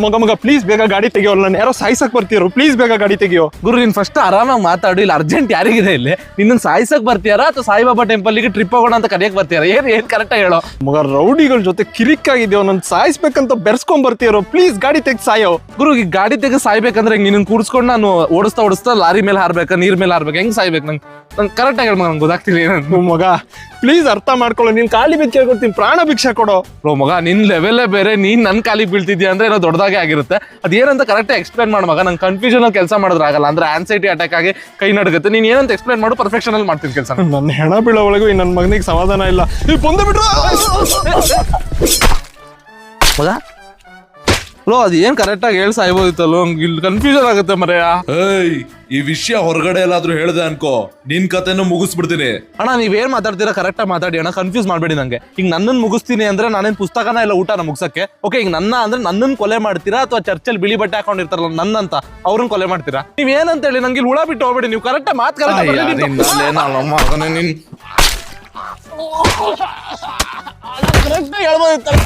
ಮಗ ಪ್ಲೀಸ್ ಬೇಗ ಗಾಡಿ ತೆಗಿಯೋ, ನಾನು ಯಾರೋ ಸಾಯ್ಸಕ್ ಬರ್ತೀರೋ, ಪ್ಲೀಸ್ ಬೇಗ ಗಾಡಿ ತೆಗಿಯೋ. ಗುರು ನೀನ್ ಫಸ್ಟ್ ಆರಾಮಾಗಿ ಮಾತಾಡು, ಇಲ್ಲಿ ಅರ್ಜೆಂಟ್ ಯಾರಿಗಿದೆ ಇಲ್ಲಿ? ನಿನ್ನ ಸಾಯ್ಸಕ್ ಬರ್ತೀಯಾರಾ ಅಥವಾ ಸಾಯಿಬಾಬಾ ಟೆಂಪಲ್ಗೆ ಟ್ರಿಪ್ ಹೋಗೋಣ ಅಂತ ಕರೆಯಕ್ ಬರ್ತೀಯಾರ? ಏನ್ ಕರೆಕ್ಟ್ ಹೇಳೋ ಮಗ. ರೌಡಿಗಳ ಜೊತೆ ಕಿರಿಕಾಗಿದ್ಯೋ, ನನ್ ಸಾಯಿಸ್ಬೇಕಂತ ಬೆರ್ಸ್ಕೊಂಡ್ ಬರ್ತೀರೋ, ಪ್ಲೀಸ್ ಗಾಡಿ ತೆಗ್ ಸಾಯೋ. ಗುರು ಈ ಗಾಡಿ ತೆಗೆ ಸಾಯ್ಬೇಕಂದ್ರೆ ನಿನ್ನ ಕೂಡ್ಸ್ಕೊಂಡು ನಾನು ಓಡಿಸ್ತಾ ಲಾರಿ ಮೇಲೆ ಹಾರ್ಬೇಕಾ, ನೀರ್ ಮೇಲೆ ಹಾರ್ಬೇಕು, ಹೆಂಗ್ ಸಾಯ್ಬೇಕು? ನಂಗೆ ಕರೆಕ್ಟ್ ಆಗಿ ಮಗ, ನಂಗೆ ಗೊತ್ತಾಗ್ತಿಲ್ಲ ಮಗ. ಪ್ಲೀಸ್ ಅರ್ಥ ಮಾಡ್ಕೊಳ್ಳೋ, ನೀನ್ ಕಾಲಿ ಬಿದ್ದು ಕೇಳ್ಕೊಡ್ತೀನಿ, ಪ್ರಾಣ ಭಿಕ್ಷೆ ಕೊಡೋ. ಮಗ ನಿನ್ ಲೆವೆಲ್ಲೇ ಬೇರೆ, ನೀನ್ ನನ್ ಕಾಲಿಗೆ ಬೀಳ್ತಿದ್ಯಾ ಅಂದ್ರೆ ಏನೋ ದೊಡ್ಡದಾಗೆ ಆಗಿರುತ್ತೆ. ಅದೇನಂತ ಕರೆಕ್ಟ್ ಎಕ್ಸ್ಪ್ಲೇನ್ ಮಾಡು ಮಗ. ನಂಗೆ ಕನ್ಫ್ಯೂಷನ್ ಕೆಲಸ ಮಾಡಿದ್ರೆ ಆಗಲ್ಲ, ಅಂದ್ರೆ ಆನ್ಸೈಟಿ ಅಟ್ಯಾಕ್ ಆಗಿ ಕೈ ನಡುಗುತ್ತೆ. ನೀನ್ ಏನಂತ ಎಕ್ಸ್ಪ್ಲೇನ್ ಮಾಡು, ಪರ್ಫೆಕ್ಷನ್ ಅಲ್ಲಿ ಮಾಡ್ತೀನಿ ಕೆಲಸ. ನನ್ನ ಹೆಣ ಬೀಳೋವರೆಗೂ ನನ್ನ ಮಗನಿಗೆ ಸಮಾಧಾನ ಇಲ್ಲ. ನೀವು ಬಂದು ಬಿಟ್ರು ಮಗ. ಬ್ರೋ ಅದು ಏನ್ ಕರೆಕ್ಟ್ ಆಗಿ ಹೇಳಿ ಸಾಯ್ಬೋದಿತ್ತಲ್ಲೋ, ಇಲ್ಲಿ ಕನ್ಫ್ಯೂಷನ್ ಆಗುತ್ತೆ ಮರೆಯ. ಈ ವಿಷಯ ಹೊರಗಡೆ ಎಲ್ಲಾದ್ರೂ ಹೇಳ್ದೆ ಅನ್ಕೋ, ನಿನ್ ಕತೆನೂ ಮುಗಿಸ್ಬಿಡ್ತೀನಿ. ಅಣ್ಣ ನೀವೇನ್ ಮಾತಾಡ್ತೀರಾ ಕರೆಕ್ಟ್ ಆಗಿ ಮಾತಾಡಿ ಅಣ್ಣ, ಕನ್ಫ್ಯೂಸ್ ಮಾಡ್ಬೇಡಿ ನಂಗೆ. ಈಗ ನನ್ನನ್ನು ಮುಗಿಸ್ತೀನಿ ಅಂದ್ರೆ ನಾನೇನ್ ಪುಸ್ತಕನ ಇಲ್ಲ ಊಟನ ಮುಗ್ಸಕ್ಕೆ? ಓಕೆ, ಈಗ ನನ್ನ ಅಂದ್ರೆ ನನ್ನನ್ನು ಕೊಲೆ ಮಾಡ್ತೀರಾ ಅಥವಾ ಚರ್ಚಲ್ಲಿ ಬಿಳಿ ಬಟ್ಟೆ ಹಾಕೊಂಡಿರ್ತಾರಲ್ಲ ನನ್ನಂತ ಅವ್ರನ್ನ ಕೊಲೆ ಮಾಡ್ತೀರಾ? ನೀವ್ ಏನಂತ ಹೇಳಿ ನಂಗೆ ಇಲ್ಲಿ ಹುಳ ಬಿಟ್ಟು ಹೋಗ್ಬೇಡಿ. ನೀವು ಕರೆಕ್ಟ್ ಮಾತು ಕರೆಕ್ಟ್ ಹೇಳ್ಬೋದಿತ್ತಲ್ಲ.